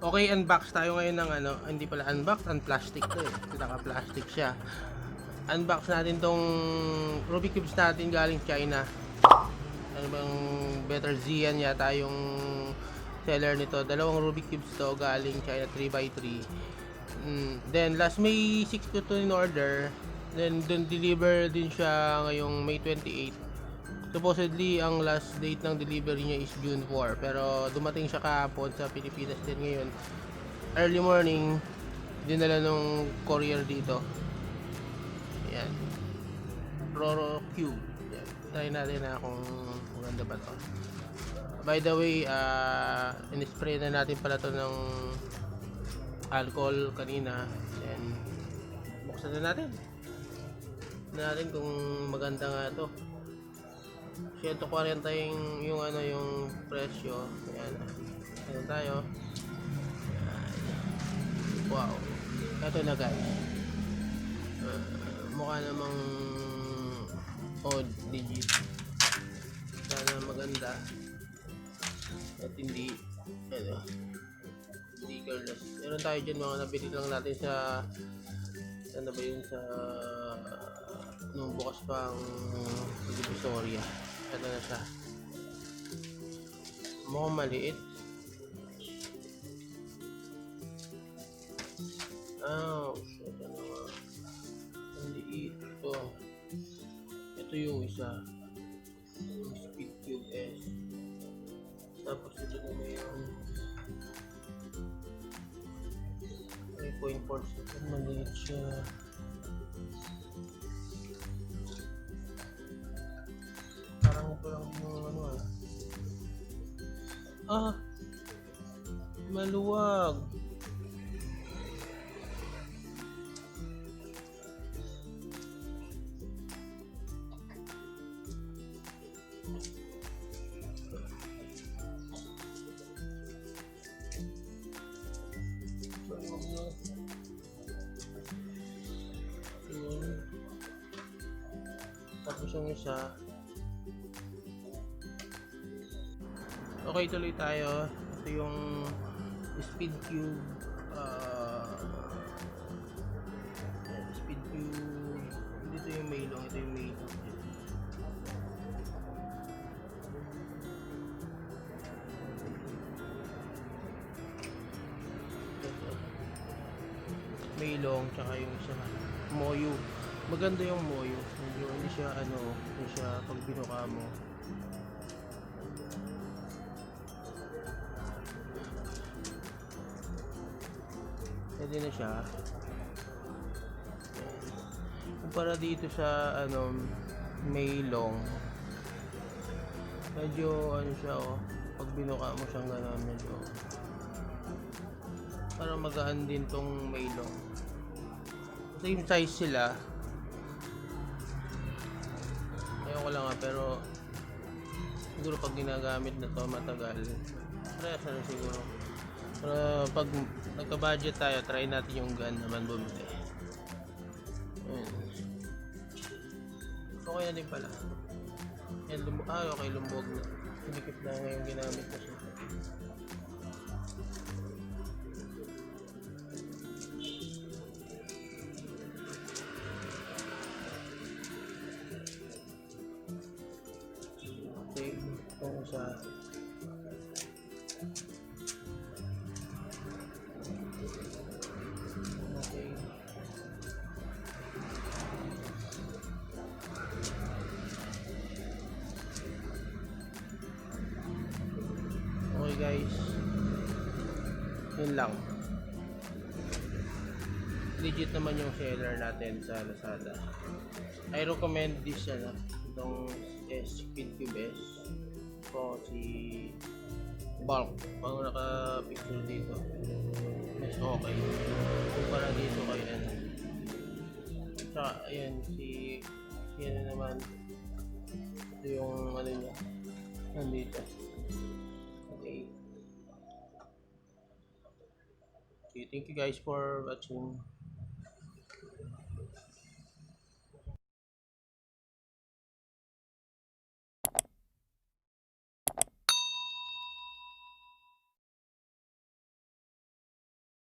Okay, unbox tayo ngayon ng ano, hindi pala unbox, unplastic to eh. Naka-plastic siya. Unbox natin tong Rubik Cubes natin galing China. Ano bang Better Zian yata yung seller nito. Dalawang Rubik Cubes to galing China 3x3. Then last May 6 ko to in order. Then deliver din siya ngayong May 28. Supposedly ang last date ng delivery niya is June 4, pero dumating siya kahapon sa Pilipinas din ngayon. Early morning, dinala nung courier dito. Yan. Roro Cube. Yan. Try natin na kung maganda ba to. By the way, in-spray na natin pala to ng alcohol kanina. Then, buksan na natin. Tignan natin kung maganda nga to. 140 yung ano yung presyo. Ayan. Ayan tayo. Ayan. Wow. Ito na guys. Mukha namang odd digit. Sana maganda. At hindi ano. Hindi careless. Meron tayo dyan mga nabili lang natin sa ano ba yun sa nung bukas pang Divisoria. Ito na siya. Mukhang maliit. Shit. Ano nga. Ang liit ito. Ito yung isa. Yung Speed Cube S. Tapos ito naman yung 3.4. Maliit siya. Parang ito lang yung ano maluwag. Tapos yung isa. Okay, tuloy tayo. Ito yung Speed Cube. Speed Cube. Dito yung Maylong. Ito yung Maylong. Maylong, tsaka yung isa Moyu. Maganda yung Moyu. Hindi siya ano, hindi siya pag binuka mo. Pwede na siya. Kumpara dito sa ano Maylong, medyo ano siya pag binuka mo siyang gano'n medyo parang magaan din tong Maylong. Same size sila. Ayaw ko lang pero siguro pag ginagamit na to matagal. Parehas na siguro. Pero pag nagka-budget tayo, try natin yung gun naman bumili. Okay na din pala. Yan, okay, lumbog na. Sinikip na ngayon ginamit na siya. Okay, kung sa guys, yun lang. Legit naman yung seller natin sa Lazada. I recommend this itong Speed Cube S ko si bulk pang naka-picture dito mas okay kumpara dito kay ano. Tsaka ayan si ano naman, ito yung ano niya nandito. Okay, thank you guys for watching.